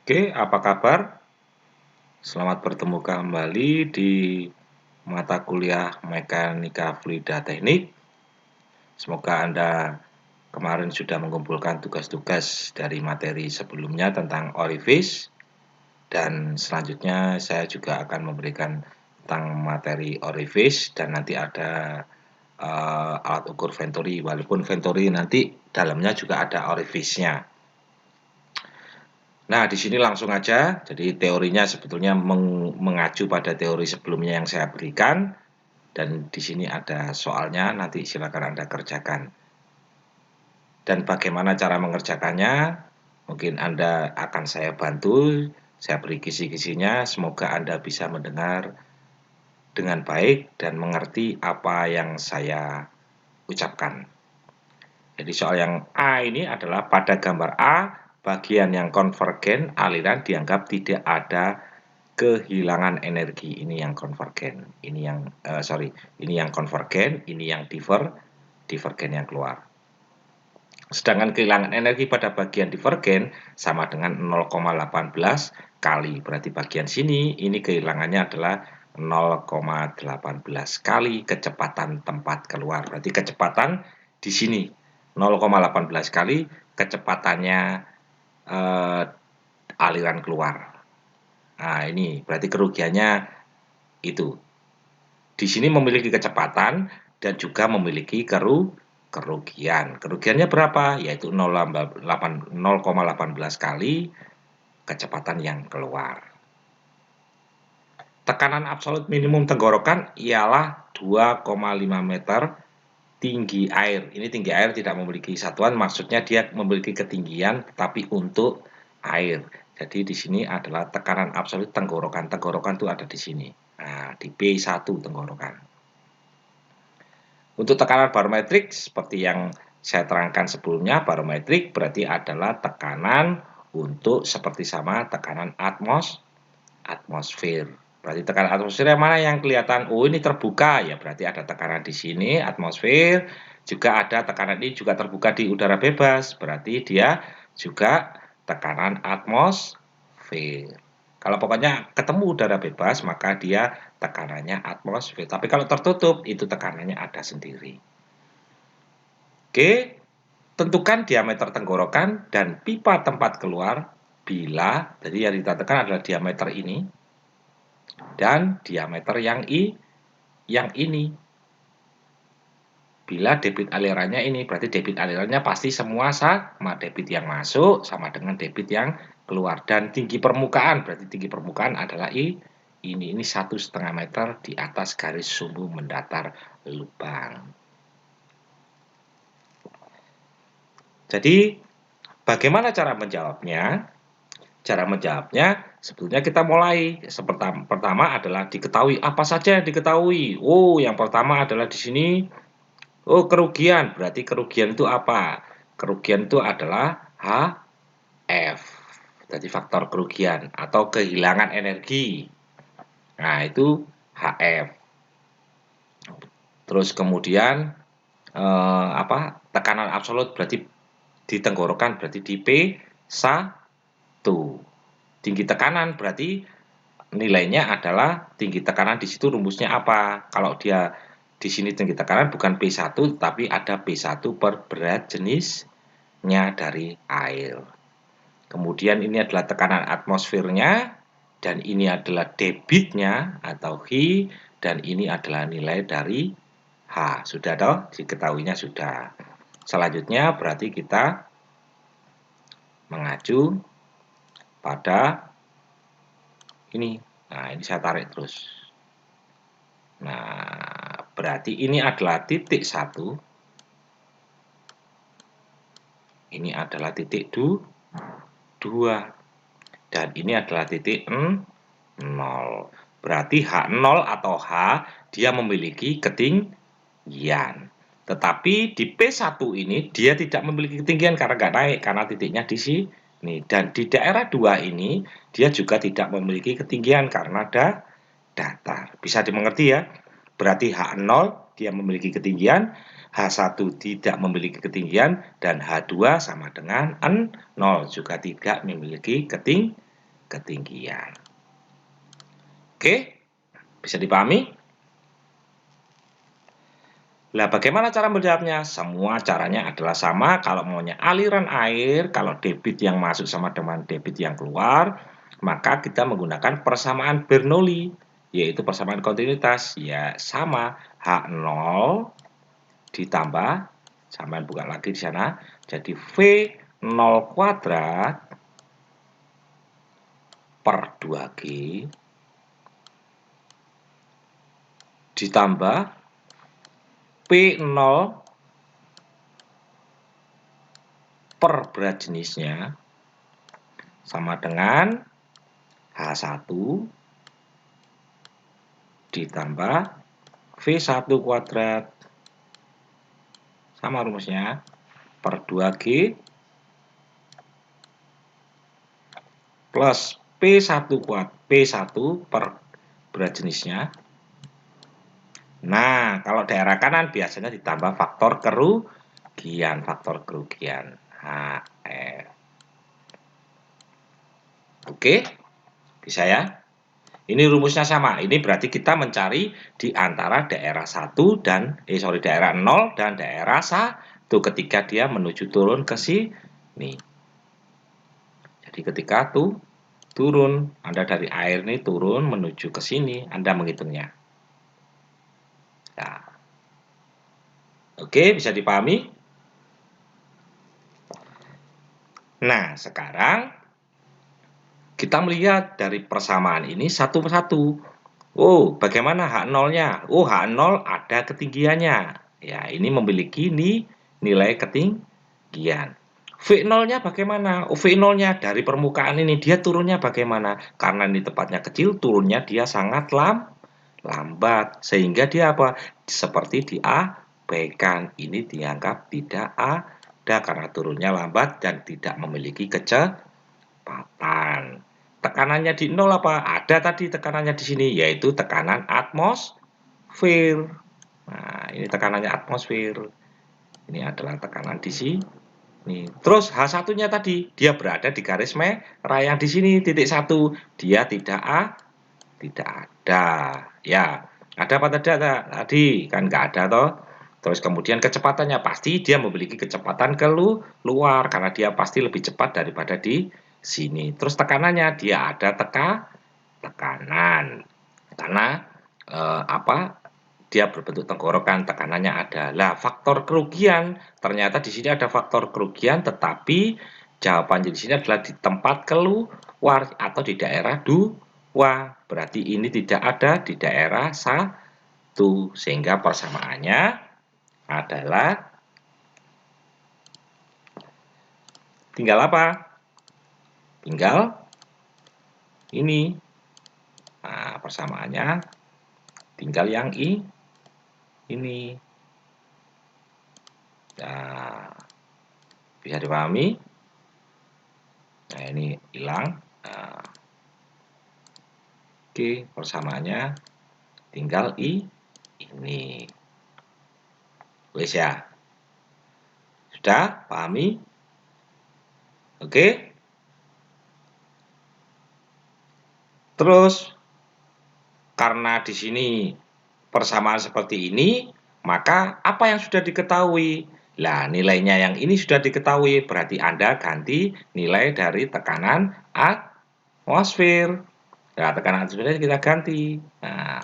Oke, apa kabar? Selamat bertemu kembali di mata kuliah Mekanika Fluida Teknik. Semoga Anda kemarin sudah mengumpulkan tugas-tugas dari materi sebelumnya tentang orifice. Dan selanjutnya saya juga akan memberikan tentang materi orifice dan nanti ada alat ukur Venturi. Walaupun Venturi nanti dalamnya juga ada orifice-nya. Nah, di sini langsung aja. Jadi teorinya sebetulnya mengacu pada teori sebelumnya yang saya berikan. Dan di sini ada soalnya, nanti silakan Anda kerjakan. Dan bagaimana cara mengerjakannya? Mungkin Anda akan saya bantu, saya beri kisi-kisinya. Semoga Anda bisa mendengar dengan baik dan mengerti apa yang saya ucapkan. Jadi soal yang A ini adalah pada gambar A, bagian yang konvergen aliran dianggap tidak ada kehilangan energi. Ini yang konvergen, ini yang ini yang konvergen, ini yang divergen yang keluar. Sedangkan kehilangan energi pada bagian divergen sama dengan 0,18 kali. Berarti bagian sini ini kehilangannya adalah 0,18 kali kecepatan tempat keluar. Berarti kecepatan di sini 0,18 kali kecepatannya aliran keluar. Nah, ini berarti kerugiannya itu. Di sini memiliki kecepatan dan juga memiliki kerugian. Kerugiannya berapa? Yaitu 0,18 kali kecepatan yang keluar. Tekanan absolut minimum tenggorokan ialah 2,5 meter tinggi air. Ini tinggi air tidak memiliki satuan, maksudnya dia memiliki ketinggian tapi untuk air. Jadi di sini adalah tekanan absolut tenggorokan. Tenggorokan itu ada di sini. Nah, di B1 tenggorokan. Untuk tekanan barometrik seperti yang saya terangkan sebelumnya, barometrik berarti adalah tekanan untuk seperti sama tekanan atmosfer. Berarti tekanan atmosfer yang mana yang kelihatan? Oh, ini terbuka, ya berarti ada tekanan di sini, atmosfer. Juga ada tekanan ini juga terbuka di udara bebas, berarti dia juga tekanan atmosfer. Kalau pokoknya ketemu udara bebas, maka dia tekanannya atmosfer. Tapi kalau tertutup, itu tekanannya ada sendiri. Oke, tentukan diameter tenggorokan dan pipa tempat keluar bila, jadi yang ditentukan adalah diameter ini, dan diameter yang ini. Bila debit alirannya ini, berarti debit alirannya pasti semua sama. Debit yang masuk sama dengan debit yang keluar. Dan tinggi permukaan, berarti tinggi permukaan adalah ini 1,5 meter di atas garis sumbu mendatar lubang. Jadi, bagaimana cara menjawabnya? Cara menjawabnya sebetulnya kita mulai. Pertama adalah diketahui apa saja yang diketahui. Oh, yang pertama adalah di sini. Oh, kerugian. Berarti kerugian itu apa? Kerugian itu adalah HF. Jadi faktor kerugian atau kehilangan energi. Nah, itu HF. Terus kemudian tekanan absolut berarti di tenggorokan berarti di P1. Tinggi tekanan berarti nilainya adalah tinggi tekanan di situ rumusnya apa? Kalau dia di sini tinggi tekanan bukan P1 tapi ada P1 per berat jenisnya dari air. Kemudian ini adalah tekanan atmosfernya dan ini adalah debitnya atau H dan ini adalah nilai dari H. Sudah toh? Diketahuinya sudah. Selanjutnya berarti kita mengacu pada ini. Nah, ini saya tarik terus. Nah, berarti ini adalah titik 1. Ini adalah titik 2. Dan ini adalah titik 0. Berarti H0 atau H dia memiliki ketinggian. Tetapi di P1 ini dia tidak memiliki ketinggian karena nggak naik, karena titiknya di sini. Dan di daerah 2 ini dia juga tidak memiliki ketinggian karena ada datar. Bisa dimengerti ya? Berarti H0 dia memiliki ketinggian, H1 tidak memiliki ketinggian, dan H2 sama dengan 0 juga tidak memiliki ketinggian. ketinggian. Oke, bisa dipahami? Nah, bagaimana cara menjawabnya? Semua caranya adalah sama. Kalau maunya aliran air, kalau debit yang masuk sama dengan debit yang keluar, maka kita menggunakan persamaan Bernoulli, yaitu persamaan kontinuitas. Ya, sama. H0 ditambah, sampai buka lagi di sana, jadi V0 kuadrat per 2G ditambah P0 per berat jenisnya sama dengan H1 ditambah V1 kuadrat sama rumusnya per 2G plus P1 per berat jenisnya. Nah, kalau daerah kanan biasanya ditambah faktor kerugian, HF. Oke, bisa ya? Ini rumusnya sama. Ini berarti kita mencari di antara daerah 1 dan daerah 0 dan daerah 1 ketika dia menuju turun ke sini. Jadi ketika turun, Anda dari air ini turun menuju ke sini, Anda menghitungnya. Nah, oke, bisa dipahami? Nah, sekarang kita melihat dari persamaan ini satu persatu. Oh, bagaimana H0-nya? Oh, H0 ada ketinggiannya. Ya, ini memiliki nilai ketinggian. V0-nya bagaimana? Oh, V0-nya dari permukaan ini dia turunnya bagaimana? Karena ini tempatnya kecil, turunnya dia sangat lambat. Sehingga dia apa? Seperti diabaikan. Ini dianggap tidak ada karena turunnya lambat dan tidak memiliki kecepatan. Tekanannya di 0 apa? Ada tadi tekanannya di sini, yaitu tekanan atmosfer. Nah, ini tekanannya atmosfer. Ini adalah tekanan di sini. Terus H1-nya tadi, dia berada di garis merah yang di sini, titik 1. Dia tidak ada. Ya, ada apa tidak? Tadi kan nggak ada toh. Terus kemudian kecepatannya pasti dia memiliki kecepatan keluar karena dia pasti lebih cepat daripada di sini. Terus tekanannya dia ada tekanan karena apa? Dia berbentuk tenggorokan, tekanannya ada. Lah, faktor kerugian ternyata di sini ada faktor kerugian, tetapi jawabannya di sini adalah di tempat keluar atau di daerah 2. Berarti ini tidak ada di daerah 1, sehingga persamaannya adalah tinggal apa? Tinggal ini. Nah, persamaannya tinggal yang ini. Nah, bisa dipahami? Nah, ini hilang. Nah, oke, persamaannya tinggal ini. Wes ya. Sudah pahami? Oke. Terus karena di sini persamaan seperti ini, maka apa yang sudah diketahui? Lah, nilainya yang ini sudah diketahui, berarti Anda ganti nilai dari tekanan atmosfer. Nah, tekanan atmosfer kita ganti. Nah,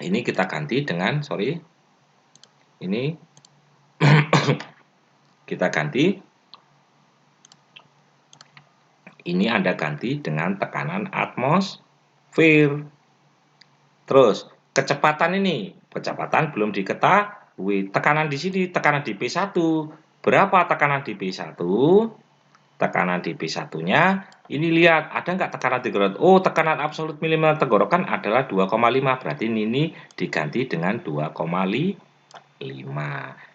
ini kita ganti dengan, ini kita ganti. Ini Anda ganti dengan tekanan atmosfer. Terus, kecepatan belum diketahui. Tekanan di sini, tekanan di P1. Berapa tekanan di P1? Tekanan di P1-nya, ini lihat, ada nggak tekanan tenggorokan? Oh, tekanan absolut minimal tenggorokan adalah 2,5. Berarti ini diganti dengan 2,5.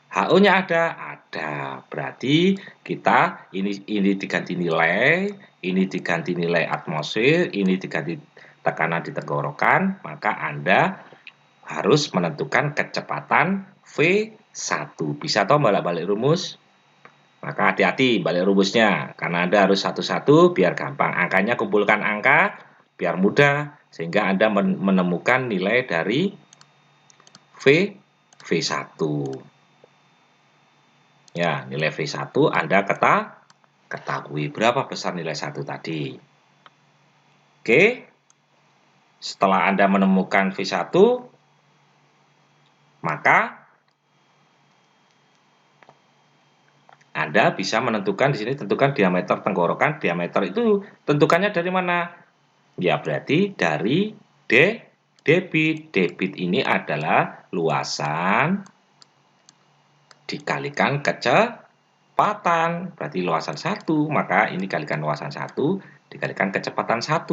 HO-nya ada. Berarti kita ini diganti nilai, ini diganti nilai atmosfer, ini diganti tekanan di tenggorokan, maka Anda harus menentukan kecepatan V1. Bisa toh balik-balik rumus? Maka hati-hati balik rumusnya, karena Anda harus satu-satu biar gampang. Angkanya kumpulkan angka biar mudah, sehingga Anda menemukan nilai dari V1. Ya, nilai V1 Anda ketahui berapa besar nilai 1 tadi. Oke, setelah Anda menemukan V1, maka Anda bisa menentukan di sini, tentukan diameter tenggorokan. Diameter itu tentukannya dari mana? Ya, berarti dari debit. Debit ini adalah luasan dikalikan kecepatan. Berarti luasan 1, maka ini kalikan luasan 1 dikalikan kecepatan 1.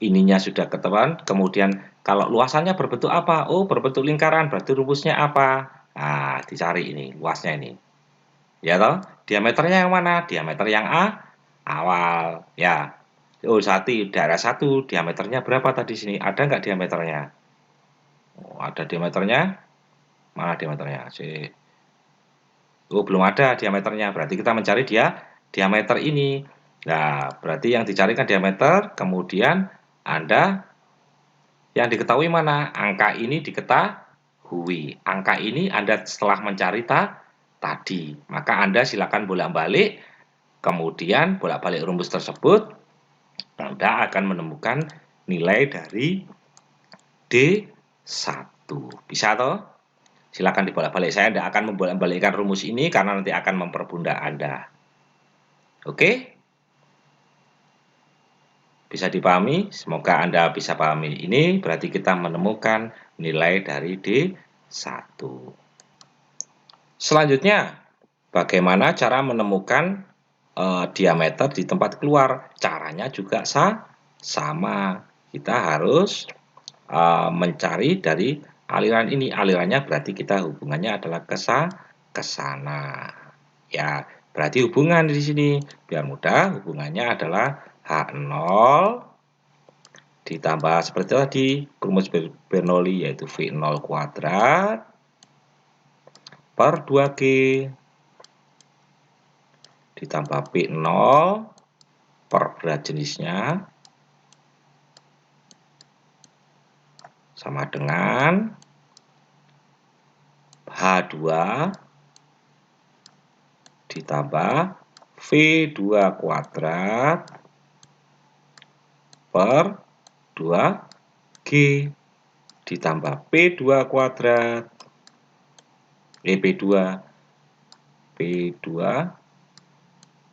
Ininya sudah ketahuan, kemudian kalau luasannya berbentuk apa? Oh, berbentuk lingkaran, berarti rumusnya apa? Nah, dicari ini, luasnya ini. Ya toh? Diameternya yang mana? Diameter yang awal. Ya. Oh, daerah 1, diameternya berapa tadi sini? Ada nggak diameternya? Oh, ada diameternya? Mana diameternya? Oh, belum ada diameternya. Berarti kita mencari diameter ini. Nah, berarti yang dicarikan diameter, kemudian Anda yang diketahui mana? Angka ini diketahui. Angka ini Anda setelah mencari tadi. Maka Anda silakan bolak-balik, kemudian bolak-balik rumus tersebut, Anda akan menemukan nilai dari D1. Bisa toh? Silakan dibolak-balik. Saya tidak akan membolak-balikkan rumus ini karena nanti akan mempermudah Anda. Oke? Bisa dipahami? Semoga Anda bisa pahami ini. Berarti kita menemukan nilai dari D1. Selanjutnya, bagaimana cara menemukan diameter di tempat keluar? Caranya juga sama. Kita harus mencari dari aliran ini. Alirannya berarti kita hubungannya adalah ke sana. Ya, berarti hubungan di sini. Biar mudah, hubungannya adalah H0 ditambah seperti tadi rumus Bernoulli, yaitu V0 kuadrat per 2G ditambah P0 per berat jenisnya sama dengan H2 ditambah V2 kuadrat per 2G ditambah P2 kuadrat P2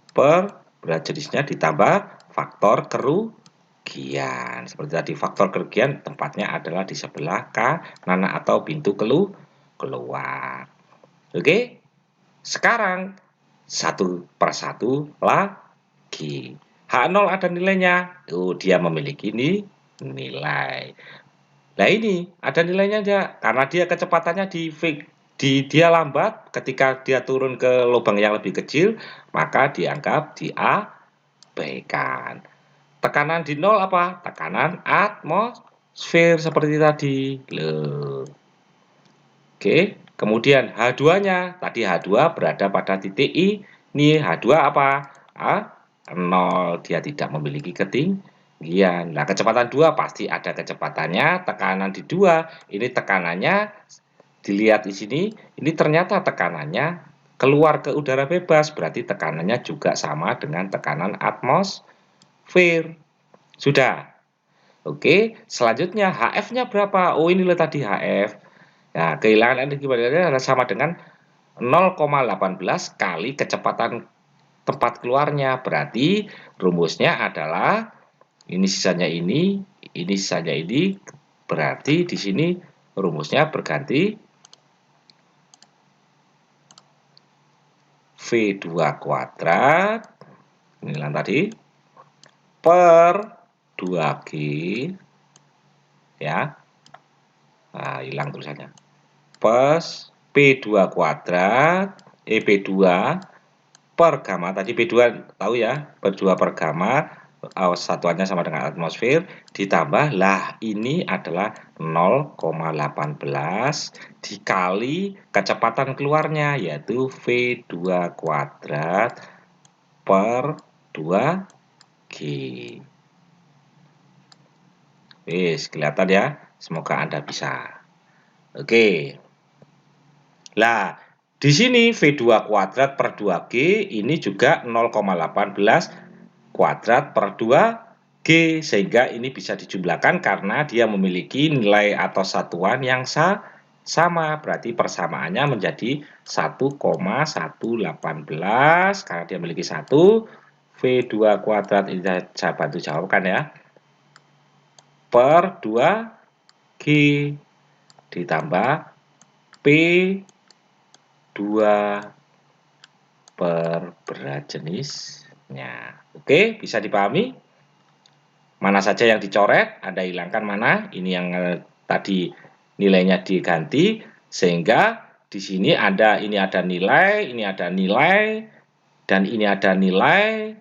per berat jenisnya ditambah faktor kerugian. Seperti tadi, faktor kerugian tempatnya adalah di sebelah kanan atau pintu keluar. Oke, sekarang satu persatu lagi. H0 ada nilainya. Oh, dia memiliki nilai. Nah, ini ada nilainya enggak? Karena dia kecepatannya dia lambat, ketika dia turun ke lubang yang lebih kecil, maka dianggap diabaikan. Tekanan di 0 apa? Tekanan atmosfer seperti tadi. Loh. Oke, kemudian H2-nya. Tadi H2 berada pada titik ini. H2 apa? 0. Dia tidak memiliki ketinggian. Nah, kecepatan 2 pasti ada kecepatannya. Tekanan di 2, ini tekanannya dilihat di sini, ini ternyata tekanannya keluar ke udara bebas, berarti tekanannya juga sama dengan tekanan atmosfer. Sudah. Oke, selanjutnya HF-nya berapa? Oh, ini loh tadi HF. Nah, kehilangan energi adalah sama dengan 0,18 kali kecepatan tempat keluarnya. Berarti rumusnya adalah ini sisanya ini sisanya ini. Berarti di sini rumusnya berganti V2 kuadrat, inilah tadi, per 2G, ya, nah, hilang tulisannya, plus P2 kuadrat, P2 per gamma, tadi P2 tahu ya, P2 per gamma, satuannya sama dengan atmosfer, ditambah lah ini adalah 0,18 dikali kecepatan keluarnya yaitu V2 kuadrat per 2G. Wis, kelihatan ya? Semoga Anda bisa. Oke. Lah, di sini V2 kuadrat per 2G ini juga 0,18 kuadrat per 2G, sehingga ini bisa dijumlahkan karena dia memiliki nilai atau satuan yang sama. Berarti persamaannya menjadi 1,118 karena dia memiliki 1. V2 kuadrat ini saya bantu jawabkan ya. Per 2G ditambah P2 per berat jenisnya. Oke, bisa dipahami? Mana saja yang dicoret, Anda hilangkan mana, ini yang tadi nilainya diganti, sehingga di sini ini ada nilai, dan ini ada nilai,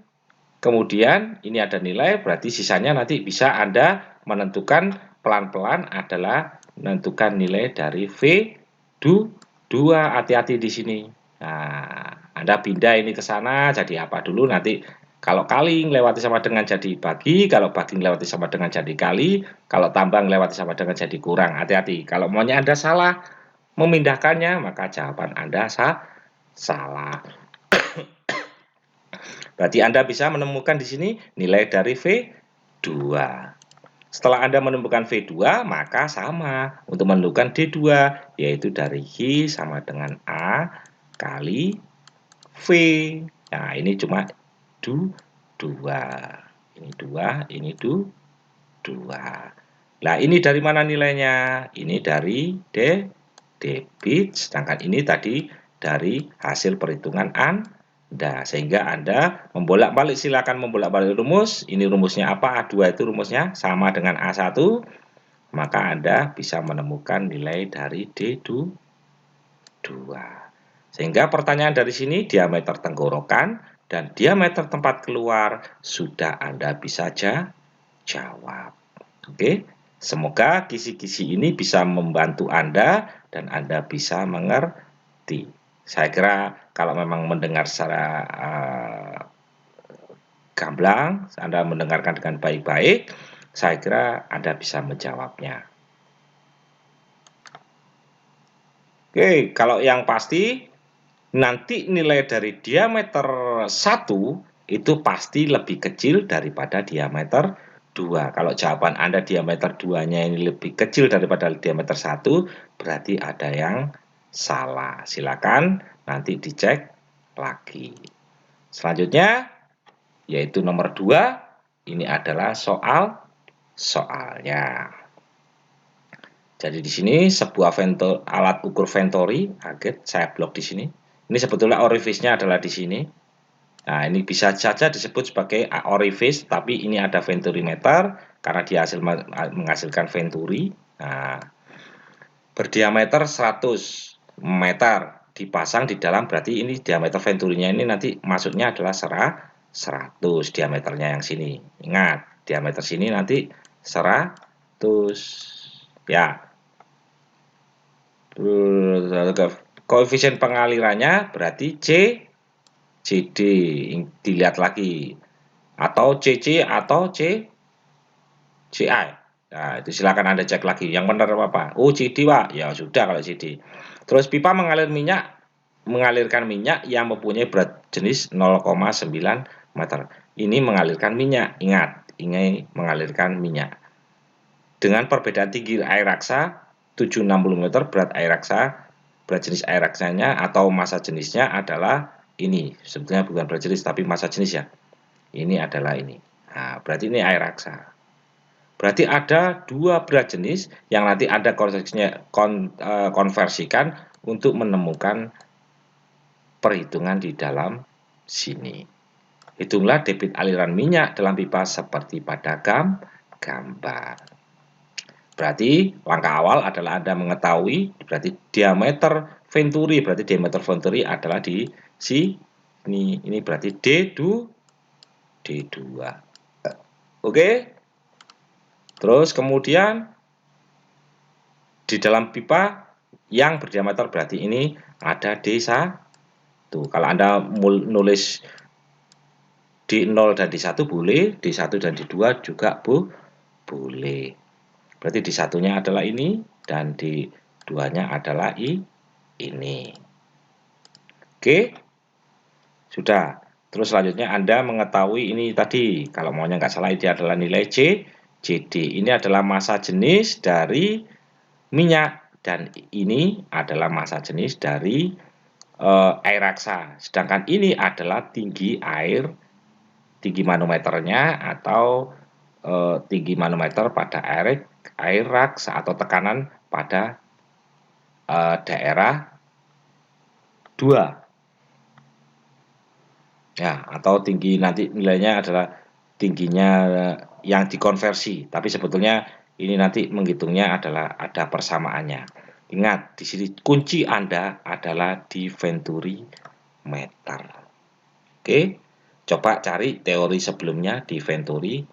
kemudian ini ada nilai, berarti sisanya nanti bisa Anda menentukan pelan-pelan adalah menentukan nilai dari V2, hati-hati di sini. Nah, Anda pindah ini ke sana, jadi apa dulu nanti. Kalau kali melewati sama dengan jadi bagi, kalau bagi melewati sama dengan jadi kali, kalau tambah melewati sama dengan jadi kurang. Hati-hati. Kalau maunya Anda salah memindahkannya, maka jawaban Anda salah. Berarti Anda bisa menemukan di sini nilai dari V2. Setelah Anda menemukan V2, maka sama untuk menentukan D2, yaitu dari G sama dengan A kali V. Nah, ini cuma 2. Ini 2, ini 2. Nah, ini dari mana nilainya? Ini dari debit, sedangkan ini tadi dari hasil perhitungan Anda. Sehingga Anda membolak-balik, silakan membolak-balik rumus. Ini rumusnya apa? A2 itu rumusnya sama dengan A1. Maka Anda bisa menemukan nilai dari D2. Sehingga pertanyaan dari sini diameter tenggorokan dan diameter tempat keluar sudah Anda bisa jawab. Oke, semoga kisi-kisi ini bisa membantu Anda dan Anda bisa mengerti. Saya kira kalau memang mendengar secara gamblang, Anda mendengarkan dengan baik-baik, saya kira Anda bisa menjawabnya. Oke, kalau yang pasti nanti nilai dari diameter 1 itu pasti lebih kecil daripada diameter 2. Kalau jawaban Anda diameter 2-nya ini lebih kecil daripada diameter 1, berarti ada yang salah. Silakan nanti dicek lagi. Selanjutnya, yaitu nomor 2, ini adalah soalnya. Jadi di sini sebuah alat ukur Venturi, saya blok di sini. Ini sebetulnya orifice-nya adalah di sini. Nah, ini bisa saja disebut sebagai orifice, tapi ini ada venturimeter karena dia menghasilkan venturi. Nah, berdiameter 100 meter dipasang di dalam, berarti ini diameter venturinya ini nanti masuknya adalah 100 diameternya yang sini. Ingat, diameter sini nanti 100. Ya. Koefisien pengalirannya berarti CD, dilihat lagi, atau CC atau CI. Nah, itu silakan Anda cek lagi yang benar apa. Oh, CD, Pak. Ya sudah kalau CD. Terus pipa mengalirkan minyak yang mempunyai berat jenis 0,9 meter. Ini mengalirkan minyak. Ingat, ini mengalirkan minyak. Dengan perbedaan tinggi air raksa 760 meter, berat jenis air raksanya atau massa jenisnya adalah ini. Sebetulnya bukan berat jenis tapi massa jenis ya. Ini adalah ini. Nah, berarti ini air raksa. Berarti ada 2 berat jenis yang nanti Anda konversikan untuk menemukan perhitungan di dalam sini. Hitunglah debit aliran minyak dalam pipa seperti pada gambar. Berarti langkah awal adalah Anda mengetahui berarti diameter venturi, adalah di sini. Ini berarti D2. Oke. Terus kemudian di dalam pipa yang berdiameter berarti ini ada D1. Kalau Anda nulis D0 dan D1 boleh, D1 dan D2 juga boleh. Berarti D1-nya adalah ini dan D2-nya adalah ini. Oke. Sudah. Terus selanjutnya Anda mengetahui ini tadi, kalau maunya nggak salah ini adalah nilai CD. Ini adalah massa jenis dari minyak dan ini adalah massa jenis dari air raksa. Sedangkan ini adalah tinggi manometernya atau tinggi manometer pada air raksa atau tekanan pada daerah 2. Ya, atau tinggi nanti nilainya adalah tingginya yang dikonversi. Tapi sebetulnya ini nanti menghitungnya adalah ada persamaannya. Ingat, di sini kunci Anda adalah di Venturi meter. Oke, coba cari teori sebelumnya di Venturi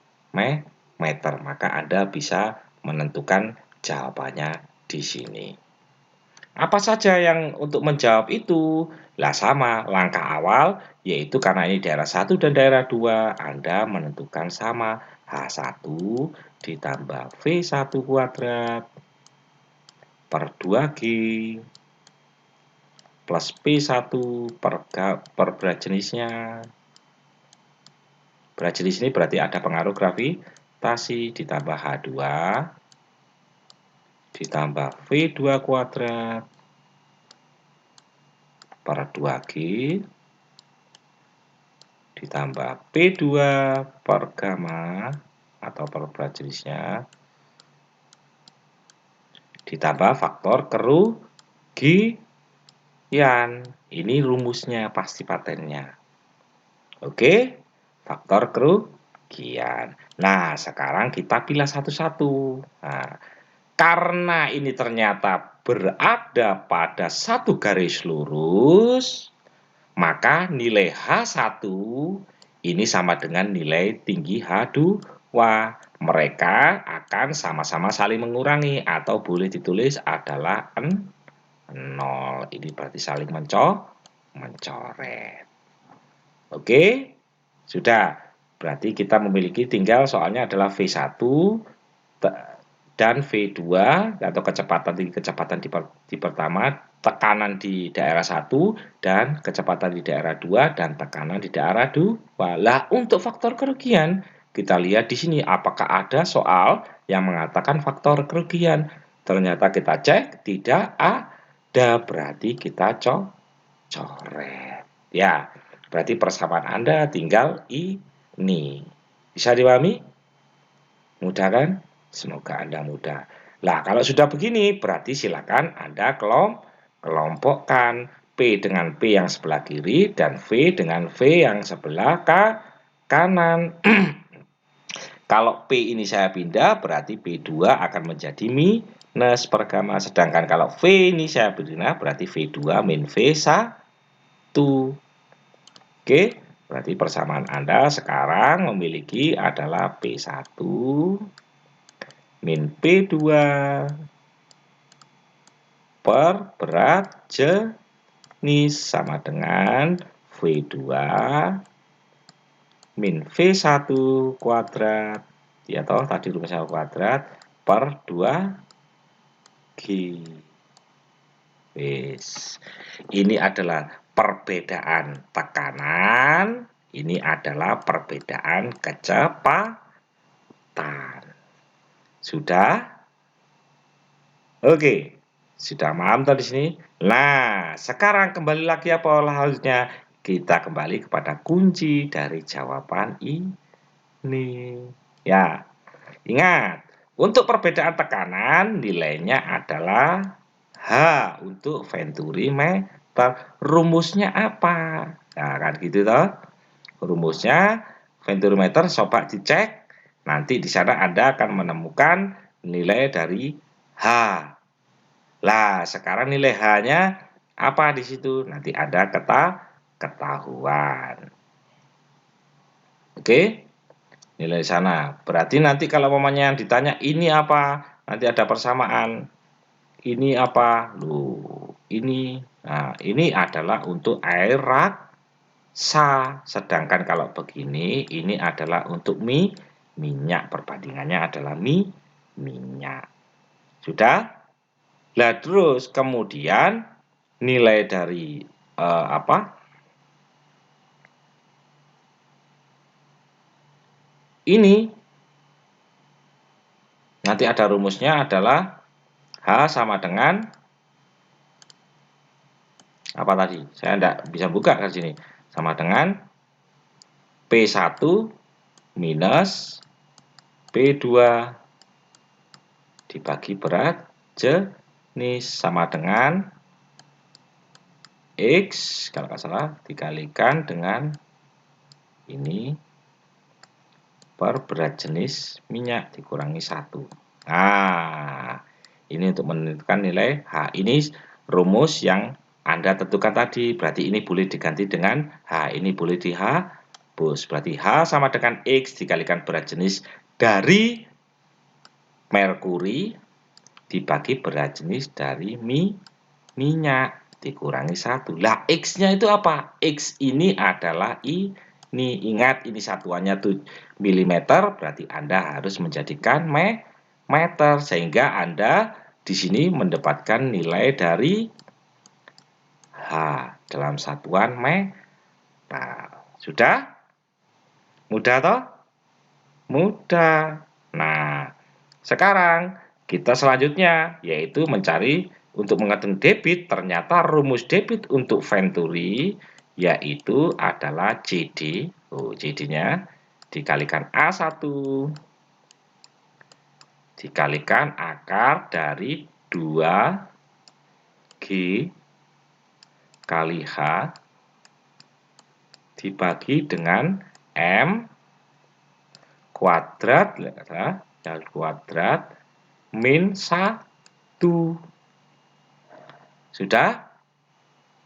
meter. Maka Anda bisa menentukan jawabannya di sini. Apa saja yang untuk menjawab itu? Lah sama, langkah awal yaitu karena ini daerah 1 dan daerah 2, Anda menentukan sama H1 ditambah V1 kuadrat per 2G plus P1 per berat jenisnya. Berat jenis ini berarti ada pengaruh gravitasi ditambah H2 ditambah V2 kuadrat per 2G ditambah P2 per gamma atau per berat jenisnya ditambah faktor kerugian. Ini rumusnya pasti patennya. Oke, faktor kerugian. Nah, sekarang kita pilih satu-satu. Nah, karena ini ternyata berada pada satu garis lurus, maka nilai H1 ini sama dengan nilai tinggi H2. Mereka akan sama-sama saling mengurangi atau boleh ditulis adalah 0. Ini berarti saling mencoret. Oke, sudah. Berarti kita memiliki tinggal soalnya adalah V1 dan V2 atau kecepatan di pertama, tekanan di daerah 1 dan kecepatan di daerah 2 dan tekanan di daerah 2. Lah, untuk faktor kerugian kita lihat di sini apakah ada soal yang mengatakan faktor kerugian. Ternyata kita cek tidak ada, berarti kita coret. Ya, berarti persamaan Anda tinggal ini. Bisa dipahami? Mudah kan? Semoga Anda mudah. Nah, kalau sudah begini, berarti silakan Anda kelompokkan P dengan P yang sebelah kiri dan V dengan V yang sebelah kanan. Kalau P ini saya pindah, berarti P2 akan menjadi minus per gamma. Sedangkan kalau V ini saya pindah, berarti V2 min V1. Oke, berarti persamaan Anda sekarang memiliki adalah P1 min P2 per berat jenis sama dengan V2 min V1 kuadrat, ya toh tadi rumusnya kuadrat, per 2G. Ini adalah perbedaan tekanan, ini adalah perbedaan kecepatan. Sudah? Oke. Sudah paham tadi sini? Nah, sekarang kembali lagi apa halnya? Kita kembali kepada kunci dari jawaban ini. Ya, ingat, untuk perbedaan tekanan nilainya adalah H untuk Venturi meter. Rumusnya apa? Nah, kan gitu toh. Rumusnya Venturi meter coba dicek. Nanti di sana Anda akan menemukan nilai dari H. Lah, sekarang nilai H-nya apa di situ? Nanti ada ketahuan. Oke? nilai sana. Berarti nanti kalau umpamanya ditanya ini apa, nanti ada persamaan. Ini apa? Loh, ini. Nah, ini adalah untuk air raksa. Sedangkan kalau begini, ini adalah untuk minyak. Perbandingannya adalah minyak. Sudah? Lah terus kemudian nilai dari ini nanti ada rumusnya adalah H sama dengan apa tadi? Saya tidak bisa buka ke sini. Sama dengan P1 minus P2 dibagi berat jenis sama dengan X kalau nggak salah dikalikan dengan ini per berat jenis minyak dikurangi 1. Nah, ini untuk menentukan nilai H. Ini rumus yang Anda tentukan tadi. Berarti ini boleh diganti dengan H. Ini boleh dihapus. Berarti H sama dengan X dikalikan berat jenis dari merkuri dibagi berat jenis dari minyak dikurangi 1. Lah, X-nya itu apa? X ini adalah ini. Ingat, ini satuannya tuh milimeter, berarti Anda harus menjadikan meter. Sehingga Anda di sini mendapatkan nilai dari H dalam satuan meter. Sudah? Mudah toh? Mudah. Nah, sekarang kita selanjutnya yaitu mencari untuk menghitung debit. Ternyata rumus debit untuk Venturi yaitu adalah CD. Oh, CD-nya dikalikan A1 dikalikan akar dari 2G kali H dibagi dengan M kuadrat min 1. Sudah?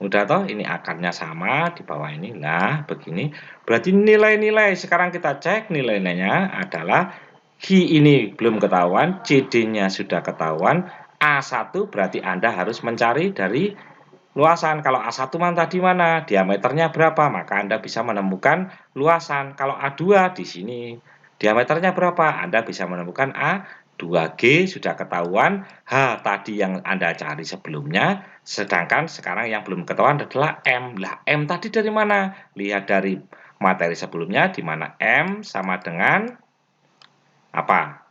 Mudah toh? Ini akarnya sama di bawah ini. Nah, begini. Berarti nilai-nilai sekarang kita cek nilai-nilainya adalah Q ini belum ketahuan, CD-nya sudah ketahuan, A1 berarti Anda harus mencari dari luasan. Kalau A1 tadi mana? Diameternya berapa? Maka Anda bisa menemukan luasan. Kalau A2 di sini diameternya berapa? Anda bisa menemukan A2G sudah ketahuan, H tadi yang Anda cari sebelumnya, sedangkan sekarang yang belum ketahuan adalah M. Lah, M tadi dari mana? Lihat dari materi sebelumnya di mana M sama dengan apa?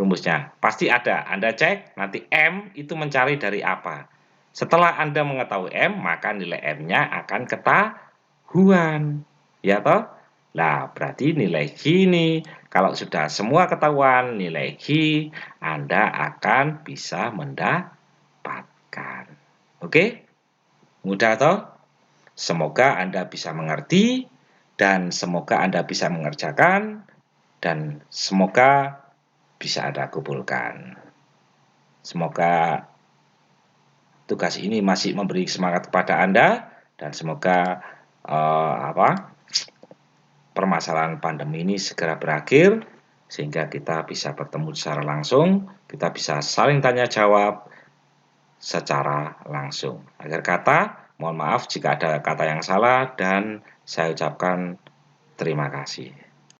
Rumusnya. Pasti ada. Anda cek, nanti M itu mencari dari apa. Setelah Anda mengetahui M, maka nilai M-nya akan ketahuan. Ya toh? Nah, berarti nilai Q ini, kalau sudah semua ketahuan nilai Q, Anda akan bisa mendapatkan. Oke? Mudah toh? Semoga Anda bisa mengerti, dan semoga Anda bisa mengerjakan, dan semoga bisa Anda kumpulkan. Semoga tugas ini masih memberi semangat kepada Anda, dan semoga permasalahan pandemi ini segera berakhir sehingga kita bisa bertemu secara langsung, kita bisa saling tanya jawab secara langsung. Akhir kata, mohon maaf jika ada kata yang salah dan saya ucapkan terima kasih.